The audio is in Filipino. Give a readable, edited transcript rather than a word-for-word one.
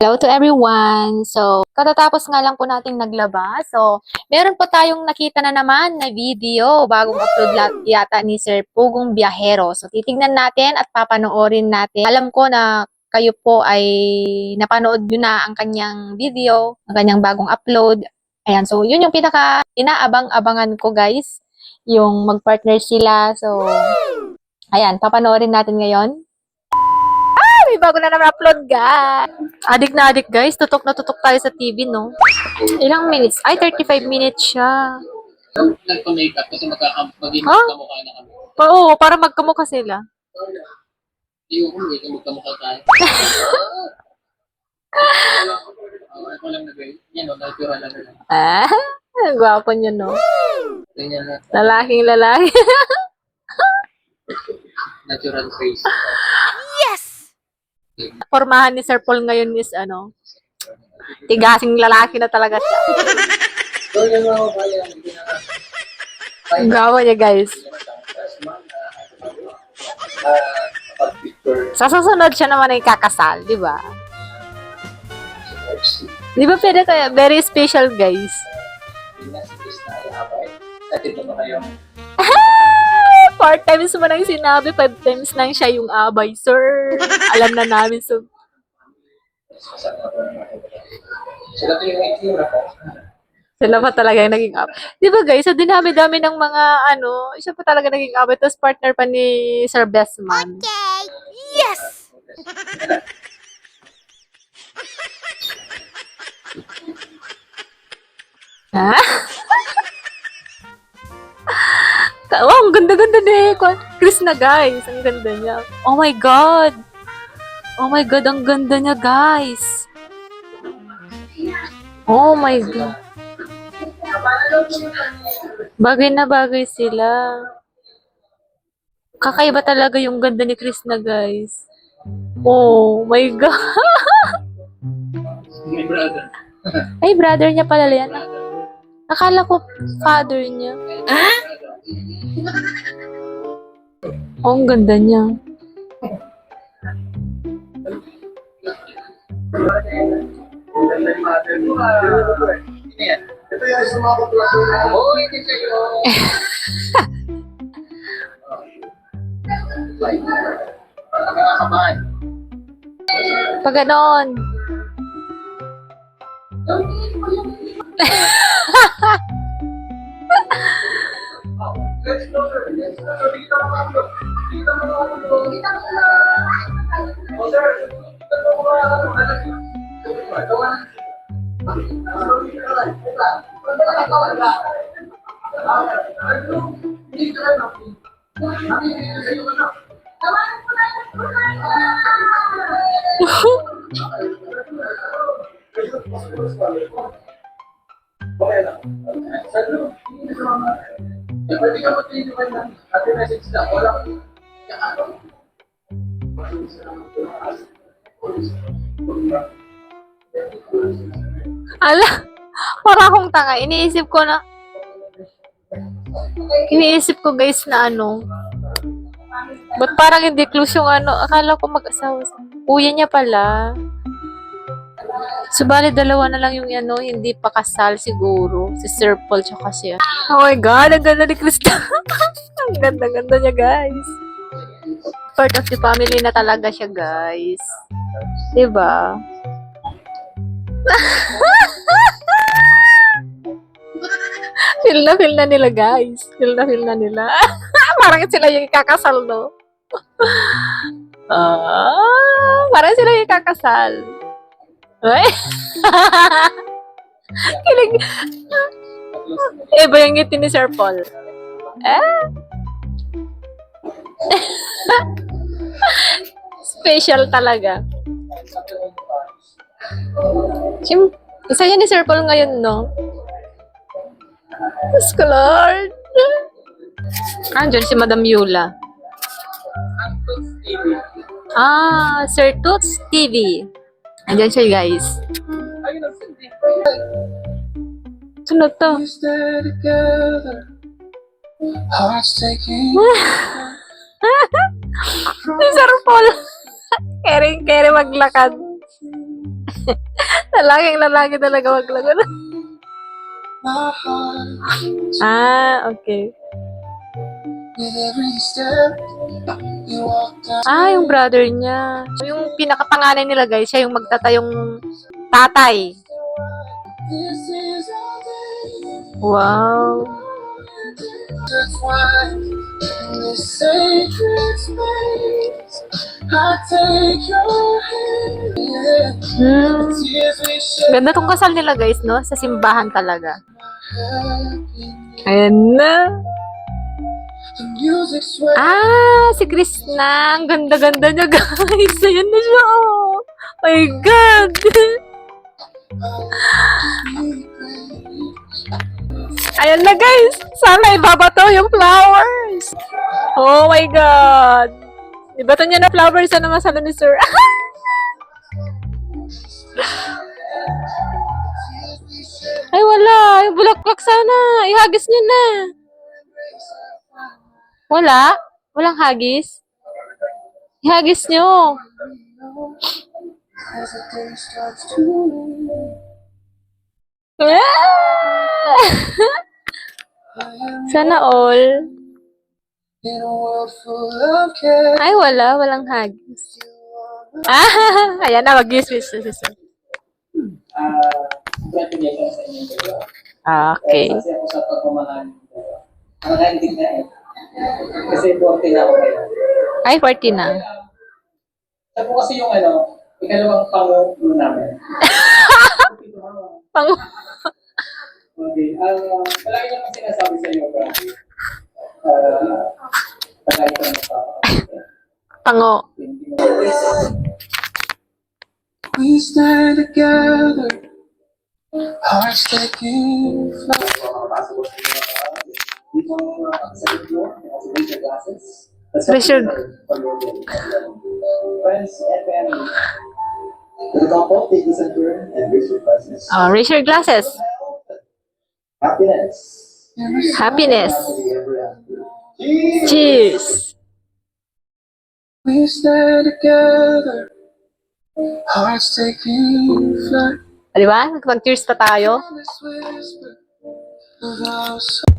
Hello to everyone! So, katatapos nga lang po nating naglaba. So, meron po tayong nakita na naman na video, bagong upload yata ni Sir Pugong Biyahero. So, titignan natin at papanoorin natin. Alam ko na kayo po ay napanood nyo na ang kanyang video, ang kanyang bagong upload. Ayan, so yun yung pinaka inaabang-abangan ko guys, yung mag-partner sila. So, ayan, papanoorin natin ngayon. May bago na naman upload, guys. Adik na adik, guys. Tutok na tutok tayo sa TV, no? Ilang minutes? Ay, 35 minutes siya. Nagpa-makeup kasi maging Huh? magkamukha na kami. Oo, para magkamukha sila. Hindi ko hindi magkamukha tayo. Ako lang nag- yan o, natural lang na. Ah, gwapo niyo, no? Ganyan na, Lalaking lalaki. natural face. Pormahan ni Sir Paul ngayon is, ano, tigasing lalaki na talaga siya. So, yun ako kaya, hindi na Ang gwapo niya, guys. pag-picture. Sa susunod siya naman ay kakasal, di ba? Di ba pwede kaya? Very special, guys. Hindi na si Chris na iabay. Dati ba kayo? 4 times mo nang sinabi, 5 times nang siya yung abay, sir. Alam na namin, so. Sila to yung itsura ko. Sila pa talaga yung naging abay. Di ba guys, sa dinami-dami ng mga ano, siya pa talaga naging abay. Tapos partner pa ni Sir Bestman. Okay. Yes. Ha? Wow, ang ganda-ganda ni Chris na guys. Ang ganda niya. Oh my God. Oh my God, ang ganda niya guys. Oh my God. Bagay na bagay sila. Kakaiba talaga yung ganda ni Chris na guys. Oh my God. My brother. Ay, brother niya pala yan. Akala ko father niya. Oh, ang ganda niya. Ito yung sumakot lang. Oo, hindi sa'yo. Nakakabahan. Pag ganon. Let's go, sir. Let's go. Dito naman ako. Dito naman ako. Oh, sir. Dito naman ako. Ala, para akong tanga. Iniisip ko guys na ano. Ba't parang hindi close yung ano? Akala ko mag-asawa sa kuya niya pala. Subali dalawa na lang yung ano, hindi pa kasal siguro. Si Sir Paul tsaka siya. Oh my God, ang ganda ni Krista. Ang ganda-ganda niya guys. Part of the family na talaga siya guys. Diba? Feel na nila guys. Feel na nila. Parang sila yung kakasal, no? Parang sila yung kakasal. Ay? Kilig. Iba yung ngiti ni Sir Paul. Special talaga. Isa yan ni Sir Paul ngayon, no? Diyos ko, Lord. Andyan si Madam Yula. Sir Toots TV. Andyan siya, guys. Sunod to. Si Sir Paul. Kering maglakad. Lalaking-lalaki talaga maglago. My heart Ah, okay. with every step you walk down. Ah, yung brother niya. Yung pinakapanganay nila, guys, siya yung magtatayong tatay. This is our day. Wow. That's why in this sacred space I take your hand. Yeah. Hmm. Tears we shed. Ganda tong kasal nila, guys, no? Sa simbahan talaga. Happiness. Ayan na. The music swells. Ah, si Krishna. Ang ganda-ganda niya, guys. Ayan na siya, oh. My God. Ayan na, guys. Sana ibabato yung flowers. Oh my God. Ibato niya na flowers. Ano masalo ni Sir? Ay, wala. Yung bulaklak sana. Ihagis niyo na. Wala? Walang hagis? Ihagis niyo. As the day starts to Ah! Sana all. in a world full of care. Ay, wala. Walang hagis. Ah, ayan na. Mag-switch. Congratulations sa inyo. Okay. Kasi ako sa pagmamahal. Ang hindi na eh. Kasi 40 na ako ngayon. Ay, 40 na. Siya po kasi yung ikalawang pangulo namin. Pang... Okay. Palagi naman sinasabi sa iyo, Brady. Palagi ka nagpapakita. Pango. We stand together, hearts taking flight. Raise your- Friends and family. To the couple, take this in turn and raise your glasses. Raise your glasses. Happiness. Happiness. Happily ever after. Cheers. We stand together, hearts taking flight. Di ba? Mag-cheers pa tayo. On this whisper of our soul.